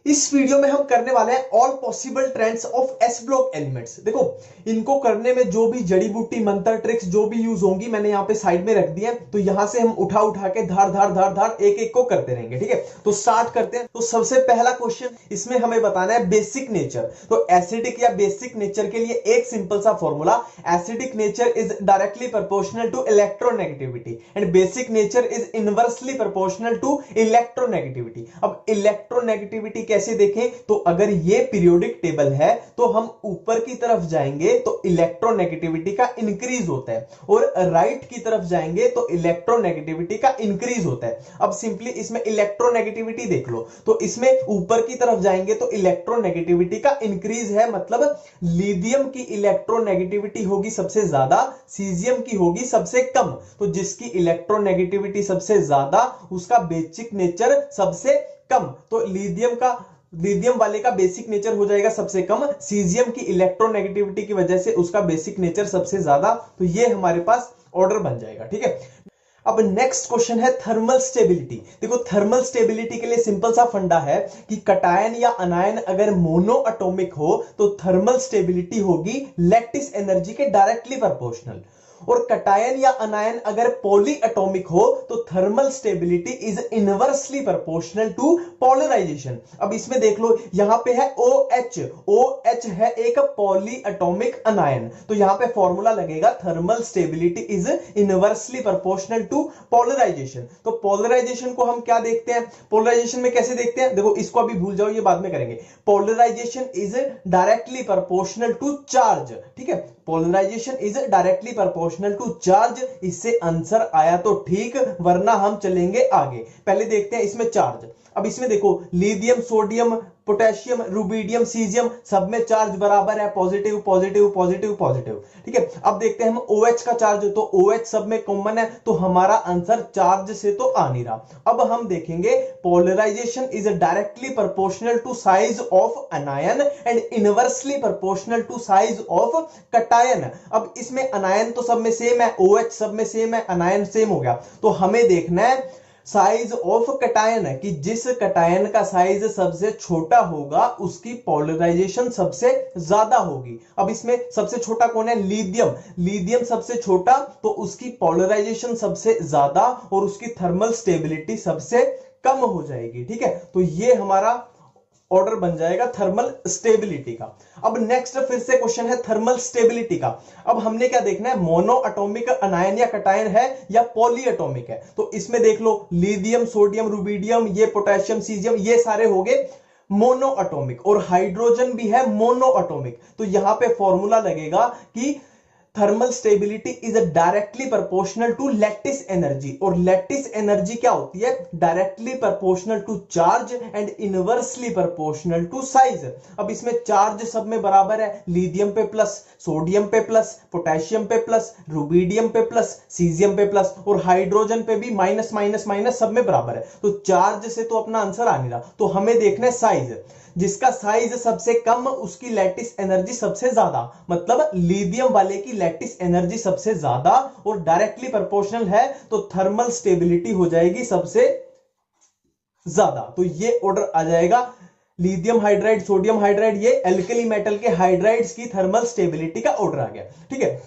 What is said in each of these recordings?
इस वीडियो में हम करने वाले हैं all possible trends of S block elements. देखो, इनको करने में जो भी जड़ी बूटी मंत्र ट्रिक्स जो भी यूज होंगी मैंने यहां पे साइड में रख दी है, तो यहां से हम उठा उठा के धार धार धार धार एक एक को करते रहेंगे। ठीक है, तो स्टार्ट करते हैं। तो सबसे पहला क्वेश्चन इसमें हमें बताना है बेसिक नेचर। तो एसिडिक या बेसिक नेचर के लिए एक सिंपल सा formula, acidic nature is directly proportional to electronegativity and basic nature is inversely proportional to electronegativity. अब इलेक्ट्रोनेगेटिविटी कैसे देखें, तो अगर ये पीरियोडिक टेबल है तो हम ऊपर की तरफ जाएंगे तो इलेक्ट्रोनेगेटिविटी का इंक्रीज होता है, और राइट की तरफ जाएंगे तो इलेक्ट्रोनेगेटिविटी का इंक्रीज होता है। अब सिंपली इसमें इलेक्ट्रोनेगेटिविटी देख लो, तो इसमें ऊपर की तरफ जाएंगे तो इलेक्ट्रोनेगेटिविटी का इंक्रीज है, मतलब लिथियम की इलेक्ट्रोनेगेटिविटी होगी सबसे ज्यादा, सीजियम की होगी सबसे कम। तो जिसकी इलेक्ट्रोनेगेटिविटी सबसे ज्यादा उसका बेसिक नेचर सबसे कम। तो लिथियम वाले का बेसिक नेचर हो जाएगा सबसे कम, सीजियम की इलेक्ट्रोनेगेटिविटी की वजह से उसका बेसिक नेचर सबसे ज्यादा। तो ये हमारे पास ऑर्डर बन जाएगा। ठीक है, अब नेक्स्ट क्वेश्चन है थर्मल स्टेबिलिटी। देखो, थर्मल स्टेबिलिटी के लिए सिंपल सा फंडा है कि कटायन या अनायन अगर मोनो एटॉमिक हो तो थर्मल स्टेबिलिटी होगी लैटिस एनर्जी के डायरेक्टली प्रोपोर्शनल, और कटायन या अनायन अगर पॉली एटॉमिक हो तो thermal stability is inversely proportional to polarization. अब इसमें देख लो, यहां पे है OH, OH है एक पॉली एटॉमिक अनायन, तो यहां पे फॉर्मूला लगेगा thermal stability is inversely proportional to polarization. तो पोलराइजेशन को हम क्या देखते हैं, पोलराइजेशन में कैसे देखते हैं, देखो इसको अभी भूल जाओ, ये बाद में करेंगे। Polarization is directly proportional to charge. ठीक है, polarization is directly proportional to charge. इससे आंसर आया तो ठीक, वरना हम चलेंगे आगे। पहले देखते हैं इसमें चार्ज। अब इसमें देखो, lithium, sodium, potassium, rubidium, caesium सब में चार्ज बराबर है, पॉजिटिव पॉजिटिव पॉजिटिव पॉजिटिव। ठीक है, अब देखते हैं हम OH का चार्ज, तो OH सब में कॉमन है, तो हमारा आंसर चार्ज से तो आ नहीं रहा। अब हम देखेंगे polarization is directly proportional to size of anion and inversely proportional to size of cation. अब इसमें अनायन तो सब में सेम है, OH सब में सेम है, अनायन सेम हो गया, तो हमें देखना है साइज ऑफ कटायन है कि जिस कटायन का साइज सबसे छोटा होगा उसकी पोलराइजेशन सबसे ज्यादा होगी। अब इसमें सबसे छोटा कौन है, लिथियम, लिथियम सबसे छोटा, तो उसकी पोलराइजेशन सबसे ज्यादा और उसकी थर्मल स्टेबिलिटी सबसे कम हो जाएगी। ठीक है, तो ये हमारा ऑर्डर बन जाएगा थर्मल स्टेबिलिटी का। अब नेक्स्ट फिर से क्वेश्चन है थर्मल स्टेबिलिटी का। अब हमने क्या देखना है, मोनो एटॉमिक अनायन या कटायन है या पॉली एटॉमिक है। तो इसमें देख लो, लिथियम, सोडियम, रुबिडियम, ये पोटेशियम, सीजियम, ये सारे हो गए मोनो एटॉमिक, और हाइड्रोजन भी है मोनो एटॉमिक। तो यहां पे फॉर्मूला लगेगा कि thermal stability is directly proportional to lattice energy, और लैटिस एनर्जी क्या होती है, directly proportional to charge and inversely proportional to size. अब इसमें चार्ज सब में बराबर है, लिथियम पे प्लस, सोडियम पे प्लस, पोटेशियम पे प्लस, रुबिडियम पे प्लस, सीजियम पे प्लस, और हाइड्रोजन पे भी माइनस माइनस माइनस सब में बराबर है। तो चार्ज से तो अपना आंसर आ नहीं रहा, तो हमें देखना है साइज। जिसका साइज सबसे कम उसकी लैटिस एनर्जी सबसे ज्यादा, मतलब लिथियम वाले की लैटिस एनर्जी सबसे ज्यादा और डायरेक्टली प्रोपोर्शनल है, तो थर्मल स्टेबिलिटी हो जाएगी सबसे ज्यादा। तो ये ऑर्डर आ जाएगा, लिथियम हाइड्राइड, सोडियम हाइड्राइड, ये एल्कली मेटल के हाइड्राइड्स की थर्मल स्टेबिलिटी का ऑर्डर आ गया। ठीक है,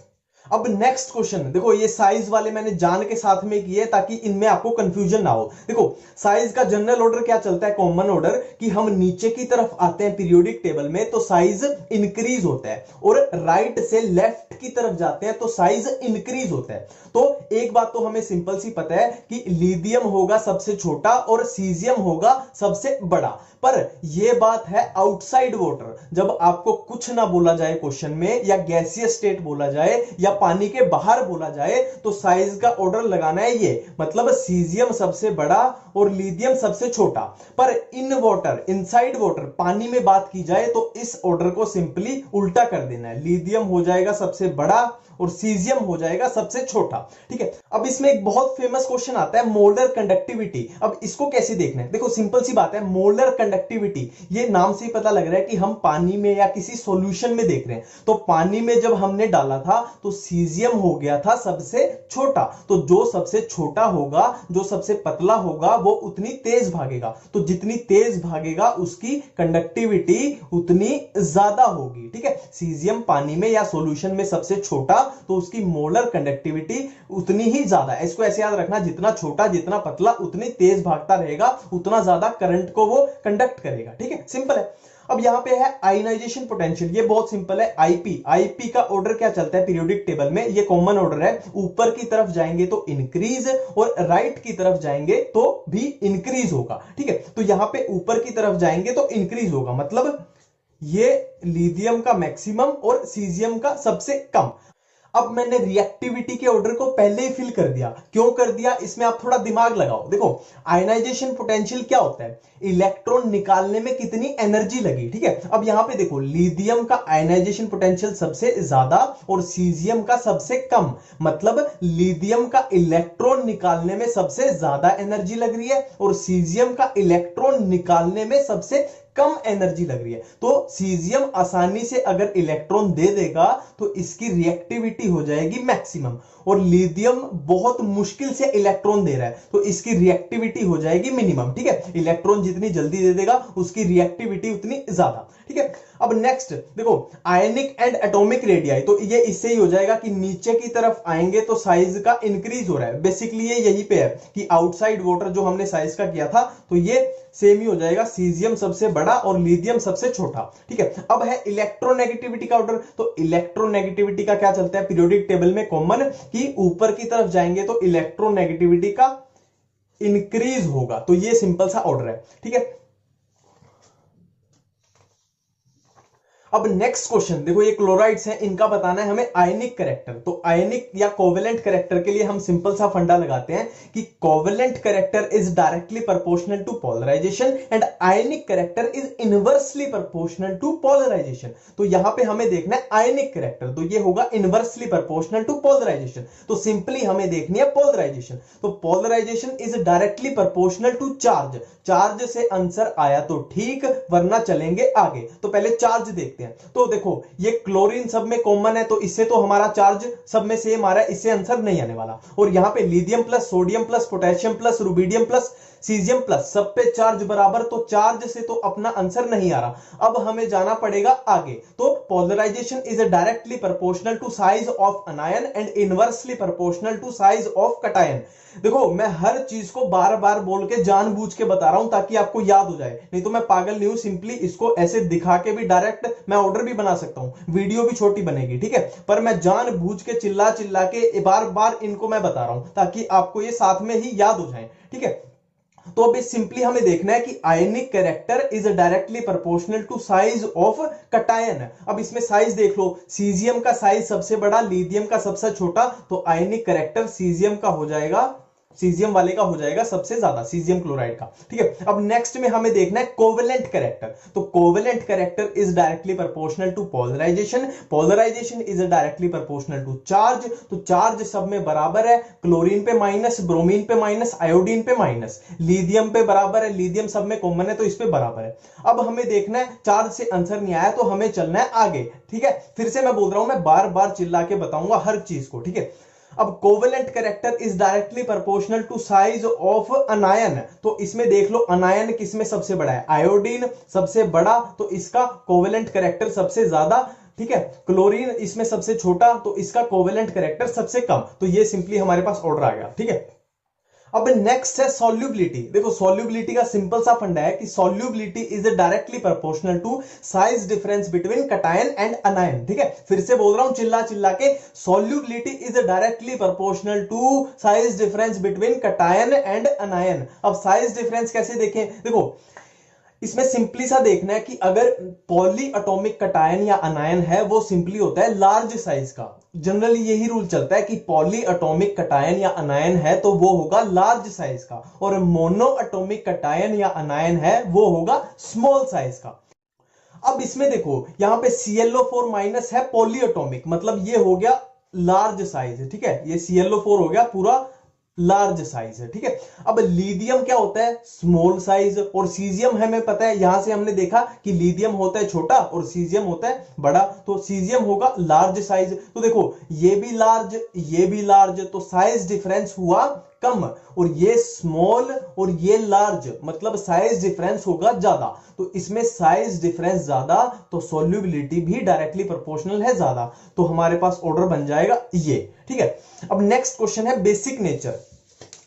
अब नेक्स्ट क्वेश्चन देखो, ये साइज वाले मैंने जान के साथ में किए ताकि इनमें आपको कंफ्यूजन ना हो। देखो, साइज का जनरल ऑर्डर क्या चलता है, कॉमन ऑर्डर, कि हम नीचे की तरफ आते हैं पीरियोडिक टेबल में तो साइज इंक्रीज होता है, और राइट से लेफ्ट की तरफ जाते हैं तो साइज इंक्रीज होता है। तो एक बात तो हमें सिंपल सी पता है कि लिथियम होगा सबसे छोटा और सीजियम होगा सबसे बड़ा, पर यह बात है आउटसाइड वाटर। जब आपको कुछ ना बोला जाए क्वेश्चन में, या गैसियस स्टेट बोला जाए या पानी के बाहर बोला जाए, तो साइज का ऑर्डर लगाना है ये, मतलब सीजियम सबसे बड़ा और लिथियम सबसे छोटा। पर इन वाटर, इनसाइड वाटर, पानी में बात की जाए तो इस ऑर्डर को सिंपली उल्टा कर देना है, लिथियम हो जाएगा सबसे बड़ा और सीजियम हो जाएगा सबसे छोटा। ठीक है, अब इसमें एक बहुत फेमस क्वेश्चन आता है मोलर कंडक्टिविटी। अब इसको कैसे देखना है, देखो सिंपल सी बात है, मोलर कंडक्टिविटी, ये नाम से ही पता लग रहा है कि हम पानी में या किसी सॉल्यूशन में देख रहे हैं। तो पानी में जब हमने डाला था तो सीजियम हो गया था सबसे छोटा। तो जो सबसे छोटा होगा, जो सबसे पतला होगा, वो उतनी तेज भागेगा। तो जितनी तेज भागेगा उसकी कंडक्टिविटी उतनी ज्यादा होगी। ठीक है, सीजियम पानी में या सॉल्यूशन में सबसे छोटा, तो उसकी मोलर कंडक्टिविटी उतनी ही ज्यादा है। इसको ऐसे याद रखना, जितना छोटा जितना पतला उतनी तेज भागता रहेगा, उतना ज्यादा करंट को वो कंडक्ट करेगा। ठीक है, सिंपल है। अब यहां पे है आयनाइजेशन पोटेंशियल, ये बहुत सिंपल है। आईपी, आईपी का ऑर्डर क्या चलता है पीरियोडिक टेबल में, ये कॉमन ऑर्डर है। ऊपर की तरफ जाएंगे तो इंक्रीज और राइट की तरफ जाएंगे तो भी इंक्रीज होगा। ठीक है, तो यहां पे ऊपर की तरफ जाएंगे तो इंक्रीज होगा, मतलब ये लिथियम का मैक्सिमम और सीजियम का सबसे कम। अब मैंने रिएक्टिविटी के ऑर्डर को पहले ही फिल कर दिया। क्यों कर दिया, इसमें आप थोड़ा दिमाग लगाओ। देखो, आयनाइजेशन पोटेंशियल क्या होता है, इलेक्ट्रॉन निकालने में कितनी एनर्जी लगी। ठीक है, अब यहां पे देखो, लिथियम का आयनाइजेशन पोटेंशियल सबसे ज्यादा और सीजियम का सबसे कम, मतलब लिथियम का इलेक्ट्रॉन निकालने में सबसे ज्यादा एनर्जी लग रही है और सीजियम का इलेक्ट्रॉन निकालने में सबसे कम एनर्जी लग रही है। तो सीजियम आसानी से अगर इलेक्ट्रॉन दे देगा तो इसकी रिएक्टिविटी हो जाएगी मैक्सिमम, और लिथियम बहुत मुश्किल से इलेक्ट्रॉन दे रहा है तो इसकी रिएक्टिविटी हो जाएगी मिनिमम। ठीक है, इलेक्ट्रॉन जितनी जल्दी दे देगा उसकी रिएक्टिविटी उतनी ज्यादा। ठीक है, अब नेक्स्ट देखो, आयनिक एंड एटॉमिक रेडियाई, तो ये इससे ही हो जाएगा कि नीचे की तरफ आएंगे तो साइज का इंक्रीज हो रहा है। बेसिकली ये यही पे है कि आउटसाइड वाटर जो हमने साइज का किया था, तो ये सेम ही हो जाएगा, सीजियम सबसे बड़ा और लिथियम सबसे छोटा। ठीक है, अब है इलेक्ट्रोनेगेटिविटी का ऑर्डर। तो इलेक्ट्रोनेगेटिविटी का क्या चलता है पीरियोडिक टेबल में कॉमन, कि ऊपर की तरफ जाएंगे तो इलेक्ट्रोनेगेटिविटी का इंक्रीज होगा। तो ये सिंपल सा ऑर्डर है। ठीक है, अब नेक्स्ट क्वेश्चन देखो, ये क्लोराइड्स हैं, इनका बताना है हमें आयनिक कैरेक्टर। तो आयनिक या कोवेलेंट कैरेक्टर के लिए हम सिंपल सा फंडा लगाते हैं कि covalent character is directly proportional to polarization and ionic character is inversely proportional to polarization. तो यहां पे हमें देखना है आयनिक कैरेक्टर, तो ये होगा इनवर्सली प्रोपोर्शनल टू पोलराइजेशन। तो सिंपली हमें देखनी है पोलराइजेशन। तो polarization is directly proportional to charge. Charge से आंसर आया तो ठीक, वरना चलेंगे आगे। तो पहले चार्ज देखते हैं। तो देखो, ये क्लोरीन सब में कॉमन है तो इससे तो हमारा चार्ज सब में सेम आ रहा है, इससे आंसर नहीं आने वाला। और यहां पे lithium plus sodium plus potassium plus rubidium plus caesium plus, सब पे चार्ज बराबर, तो चार्ज से तो अपना आंसर नहीं आ रहा। अब हमें जाना पड़ेगा आगे। तो polarization is directly proportional to size of anion and inversely proportional to size of cation. देखो, मैं हर चीज को बार बार बोल के जानबूझ के बता रहा हूं ताकि आपको याद हो जाए, नहीं तो मैं पागल नहीं हूं। सिंपली इसको ऐसे दिखा के भी डायरेक्ट मैं ऑर्डर भी बना सकता हूं, वीडियो भी छोटी बनेगी। ठीक है, पर मैं जानबूझ के चिल्ला चिल्ला के बार बार इनको मैं बता रहा हूं ताकि आपको ये साथ में ही याद हो जाए। ठीक है, तो अभी सिंपली हमें देखना है कि ionic character is directly proportional to size of cation. अब इसमें साइज देख लो, सीजियम का साइज सबसे बड़ा, लिथियम का सबसे छोटा, तो आयनिक कैरेक्टर सीजियम का हो जाएगा, सीजियम वाले का हो जाएगा सबसे ज्यादा, सीजियम क्लोराइड का। ठीक है, अब नेक्स्ट में हमें देखना है कोवेलेंट कैरेक्टर। तो covalent character is directly proportional to polarization, polarization is directly proportional to charge. तो चार्ज सब में बराबर है, क्लोरीन पे माइनस, ब्रोमीन पे माइनस, आयोडीन पे माइनस, लिथियम पे बराबर है, लिथियम सब में कॉमन है तो इस पे बराबर है। अब हमें देखना है, चार्ज से आंसर नहीं आया तो हमें चलना है आगे। ठीक है, फिर से मैं बोल रहा हूं, मैं बार बार चिल्ला के बताऊंगा हर चीज को। ठीक है, अब covalent character is directly proportional to size of anion. तो इसमें देख लो, अनायन किसमें सबसे बड़ा है, आयोडीन सबसे बड़ा, तो इसका कोवेलेंट कैरेक्टर सबसे ज्यादा। ठीक है, क्लोरीन इसमें सबसे छोटा, तो इसका कोवेलेंट कैरेक्टर सबसे कम। तो ये सिंपली हमारे पास ऑर्डर आ गया। ठीक है, अब नेक्स्ट है सॉल्युबिलिटी। देखो, सॉल्युबिलिटी का सिंपल सा फंडा है कि solubility is directly proportional to size difference between cation and anion. ठीक है, फिर से बोल रहा हूं चिल्ला चिल्ला के, solubility is directly proportional to size difference between cation and anion. अब साइज डिफरेंस कैसे देखें, देखो इसमें सिंपली सा देखना है कि अगर पॉली एटॉमिक कटायन या अनायन है वो सिंपली होता है लार्ज साइज का। जनरली यही रूल चलता है कि पॉली एटॉमिक कटायन या अनायन है तो वो होगा लार्ज साइज का, और मोनो एटॉमिक कटायन या अनायन है वो होगा स्मॉल साइज का। अब इसमें देखो, यहां पे ClO4 माइनस है पॉली एटॉमिक, मतलब ये हो गया लार्ज साइज। ठीक है, ये ClO4 हो गया पूरा लार्ज साइज है, ठीक है। अब लिथियम क्या होता है, स्मॉल साइज, और सीजियम हमें पता है, यहां से हमने देखा कि लिथियम होता है छोटा और सीजियम होता है बड़ा, तो सीजियम होगा लार्ज साइज। तो देखो ये भी लार्ज, ये भी लार्ज, तो साइज डिफरेंस हुआ कम, और ये स्मॉल और ये लार्ज, मतलब साइज डिफरेंस होगा ज्यादा। तो इसमें साइज डिफरेंस ज्यादा, तो सॉल्युबिलिटी भी डायरेक्टली प्रोपोर्शनल है ज्यादा, तो हमारे पास ऑर्डर बन जाएगा ये, ठीक है। अब नेक्स्ट क्वेश्चन है बेसिक नेचर।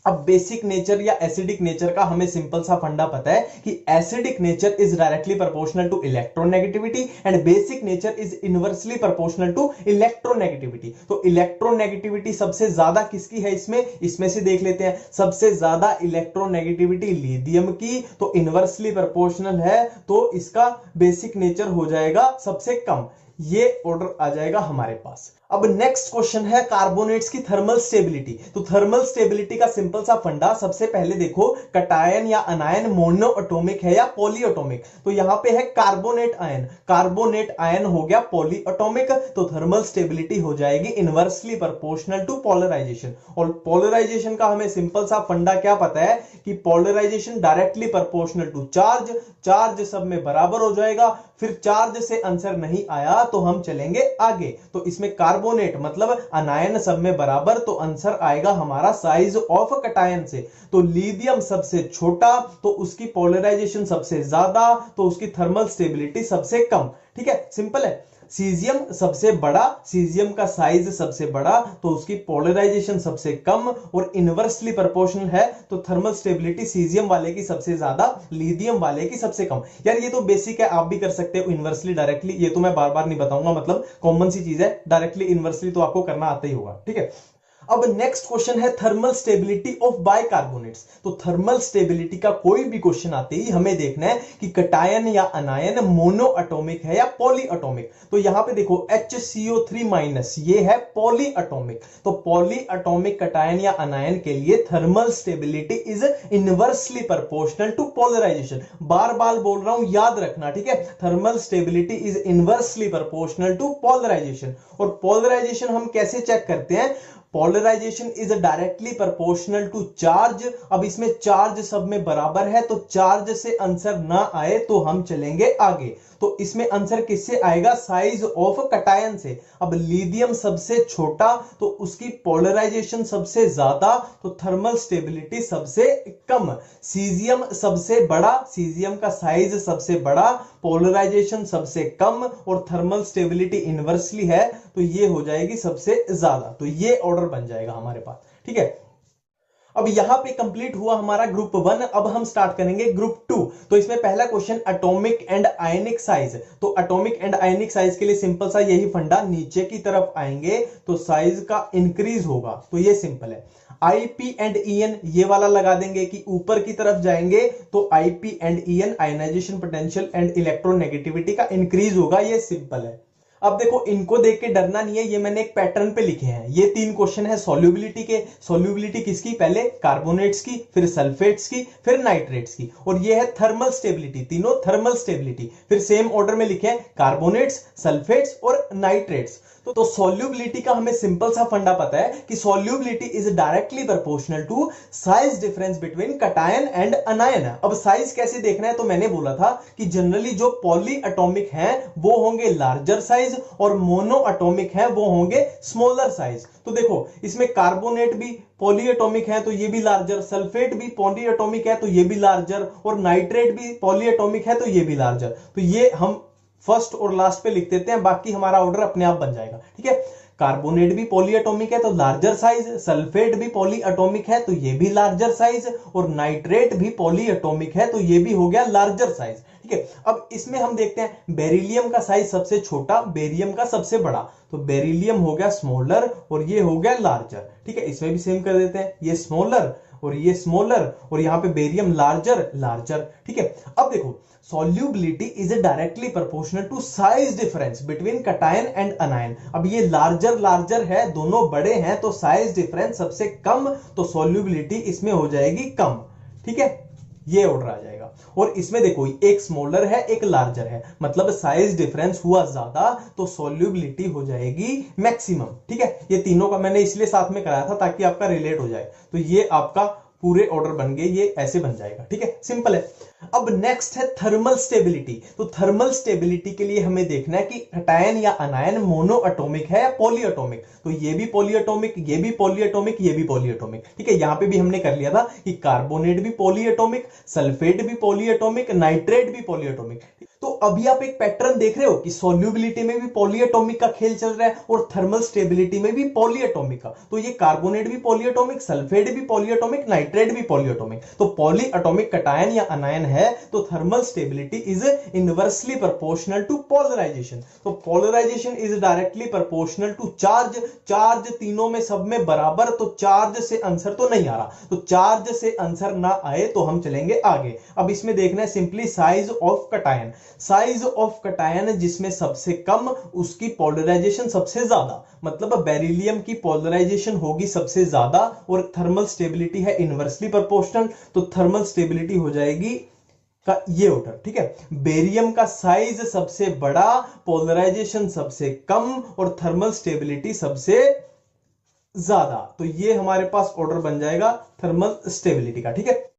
अब बेसिक नेचर या एसिडिक नेचर का हमें सिंपल सा फंडा पता है कि acidic nature is directly proportional to electronegativity and basic nature is inversely proportional to electronegativity. तो इलेक्ट्रोनेगेटिविटी सबसे ज्यादा किसकी है, इसमें से देख लेते हैं। सबसे ज्यादा इलेक्ट्रोनेगेटिविटी लिथियम की, तो इनवर्सली प्रोपोर्शनल है, तो इसका बेसिक नेचर हो जाएगा सबसे कम। ये ऑर्डर आ जाएगा हमारे पास। अब नेक्स्ट क्वेश्चन है कार्बोनेट्स की थर्मल स्टेबिलिटी। तो थर्मल स्टेबिलिटी का सिंपल सा फंडा, सबसे पहले देखो कटायन या अनायन मोनो एटॉमिक है या पॉली एटॉमिक। तो यहां पे है कार्बोनेट आयन, कार्बोनेट आयन हो गया पॉली एटॉमिक, तो थर्मल स्टेबिलिटी हो जाएगी इनवर्सली प्रोपोर्शनल टू पोलराइजेशन। और पोलराइजेशन का हमें सिंपल सा फंडा क्या पता है कि polarization directly proportional to charge, charge सब में बराबर हो जाएगा। फिर चार्ज से आंसर नहीं आया तो हम चलेंगे आगे। तो इसमें कार्बोनेट मतलब अनायन सब में बराबर, तो आंसर आएगा हमारा साइज ऑफ कटायन से। तो लिथियम सबसे छोटा, तो उसकी पोलराइजेशन सबसे ज्यादा, तो उसकी थर्मल स्टेबिलिटी सबसे कम, ठीक है, सिंपल है। सीजियम सबसे बड़ा, सीजियम का साइज सबसे बड़ा, तो उसकी पोलराइजेशन सबसे कम और इनवर्सली प्रोपोर्शनल है, तो थर्मल स्टेबिलिटी सीजियम वाले की सबसे ज्यादा, लिथियम वाले की सबसे कम। यार ये तो बेसिक है, आप भी कर सकते हो इनवर्सली डायरेक्टली, ये तो मैं बार बार नहीं बताऊंगा, मतलब कॉमन सी चीज है। डायरेक्टली इनवर्सली तो आपको करना आता ही होगा, ठीक है। अब नेक्स्ट क्वेश्चन है थर्मल स्टेबिलिटी ऑफ बाइकार्बोनेट्स। तो थर्मल स्टेबिलिटी का कोई भी क्वेश्चन आते ही हमें देखना है कि कटायन या अनायन मोनो एटॉमिक है या पॉली एटॉमिक। तो यहां पे देखो HCO3- ये है पॉली एटॉमिक। तो पॉली एटॉमिक कटायन या अनायन के लिए thermal stability is inversely proportional to polarization. बार बार बोल रहा हूं, याद रखना, ठीक है। Thermal stability is inversely proportional to polarization. और पोलराइजेशन हम कैसे चेक करते हैं, polarization is directly proportional to charge. अब इसमें चार्ज सब में बराबर है, तो चार्ज से आंसर ना आए तो हम चलेंगे आगे। तो इसमें आंसर किससे आएगा, साइज ऑफ कटायन से। अब लिथियम सबसे छोटा, तो उसकी पोलराइजेशन सबसे ज्यादा, तो थर्मल स्टेबिलिटी सबसे कम। सीजियम सबसे बड़ा, सीजियम का साइज सबसे बड़ा, पोलराइजेशन सबसे कम और थर्मल स्टेबिलिटी इनवर्सली है, तो ये हो जाएगी सबसे ज्यादा। तो ये ऑर्डर बन जाएगा हमारे पास, ठीक है। अब यहां पे कंप्लीट हुआ हमारा ग्रुप 1। अब हम स्टार्ट करेंगे ग्रुप 2। तो इसमें पहला question atomic and ionic size. तो एटॉमिक एंड आयनिक साइज के लिए सिंपल सा यही फंडा, नीचे की तरफ आएंगे तो साइज का इंक्रीज होगा, तो ये सिंपल है। आईपी एंड ईएन ये वाला लगा देंगे कि ऊपर की तरफ जाएंगे तो IP and EN ionisation potential and electronegativity का इंक्रीज होगा, ये सिंपल है। अब देखो इनको देख के डरना नहीं है, ये मैंने एक पैटर्न पे लिखे हैं। ये 3 क्वेश्चन है सॉल्युबिलिटी के। सॉल्युबिलिटी किसकी, पहले कार्बोनेट्स की, फिर सल्फेट्स की, फिर नाइट्रेट्स की। और ये है थर्मल स्टेबिलिटी, तीनों थर्मल स्टेबिलिटी। फिर सेम ऑर्डर में लिखे हैं कार्बोनेट्स, सल्फेट्स और नाइट्रेट्स। तो सॉल्युबिलिटी का हमें सिंपल सा फंडा पता है कि solubility is directly proportional to size difference between cation and anion. अब साइज कैसे देखना है, तो मैंने बोला था कि जनरली जो पॉली एटॉमिक हैं वो होंगे लार्जर साइज और मोनो एटॉमिक हैं वो होंगे स्मॉलर साइज। तो देखो इसमें कार्बोनेट भी पॉली एटॉमिक है तो ये भी लार्जर, सल्फेट भी पॉली एटॉमिक है तो ये भी लार्जर, और नाइट्रेट भी पॉली एटॉमिक है तो ये भी लार्जर। तो ये हम फर्स्ट और लास्ट पे लिख देते हैं, बाकी हमारा ऑर्डर अपने आप बन जाएगा, ठीक है। कार्बोनेट भी पॉली एटॉमिक है तो लार्जर साइज, सल्फेट भी पॉली एटॉमिक है तो ये भी लार्जर साइज, और नाइट्रेट भी पॉली एटॉमिक है तो ये भी हो गया लार्जर साइज, ठीक है। अब इसमें हम देखते हैं बेरिलियम का साइज सबसे छोटा, बेरियम का सबसे बड़ा, तो बेरिलियम हो गया स्मॉलर और ये हो गया लार्जर, ठीक है। इसमें भी सेम कर देते हैं, ये स्मॉलर और ये स्मॉलर, और यहां पे बेरियम लार्जर लार्जर, ठीक है। अब देखो solubility is directly proportional to size difference between cation and anion। अब ये लार्जर लार्जर है, दोनों बड़े हैं तो साइज डिफरेंस सबसे कम, तो solubility इसमें हो जाएगी कम, ठीक है। ये ऑर्डर आ जाएगा। और इसमें देखो एक स्मॉलर है एक लार्जर है, मतलब साइज डिफरेंस हुआ ज्यादा तो सॉल्युबिलिटी हो जाएगी मैक्सिमम। ठीक है, ये तीनों का मैंने इसलिए साथ में कराया था ताकि आपका रिलेट हो जाए। तो ये आपका पूरे ऑर्डर बन गए, ये ऐसे बन जाएगा। ठीक है, सिंपल है। अब नेक्स्ट है थर्मल स्टेबिलिटी। तो थर्मल स्टेबिलिटी के लिए हमें देखना है कि कैटायन या अनायन मोनो एटॉमिक है या पॉली एटॉमिक। तो ये भी पॉली एटॉमिक, ये भी पॉली एटॉमिक, ये भी पॉली एटॉमिक। ठीक है, यहां पे भी हमने कर लिया था कि कार्बोनेट भी पॉली एटॉमिक, सल्फेट भी पॉली एटॉमिक, नाइट्रेट भी पॉली एटॉमिक। तो अभी आप एक पैटर्न देख रहे हो कि सॉल्युबिलिटी में भी पॉली एटॉमिक का खेल चल रहा है और थर्मल स्टेबिलिटी में भी पॉली एटॉमिक का। तो ये कार्बोनेट भी पॉली एटॉमिक, सल्फेट भी पॉली एटॉमिक, नाइट्रेट भी पॉली एटॉमिक। तो पॉली एटॉमिक कैटायन या अनायन है तो thermal stability is inversely proportional to polarization. तो polarization is directly proportional to charge. Charge तीनों में सब में बराबर, तो चार्ज से आंसर तो नहीं आ रहा, तो चार्ज से आंसर ना आए तो हम चलेंगे आगे। अब इसमें देखना है simply size of cation. Size of cation जिसमें सबसे कम उसकी पोलराइजेशन सबसे ज्यादा, मतलब बेरिलियम की पोलराइजेशन होगी सबसे ज्यादा और थर्मल स्टेबिलिटी है इनवर्सली प्रोपोर्शनल। तो थर्मल स्टेबिलिटी हो जाएगी का ये ऑर्डर। ठीक है, बेरियम का साइज सबसे बड़ा, पोलराइजेशन सबसे कम और थर्मल स्टेबिलिटी सबसे ज्यादा। तो ये हमारे पास ऑर्डर बन जाएगा थर्मल स्टेबिलिटी का। ठीक है,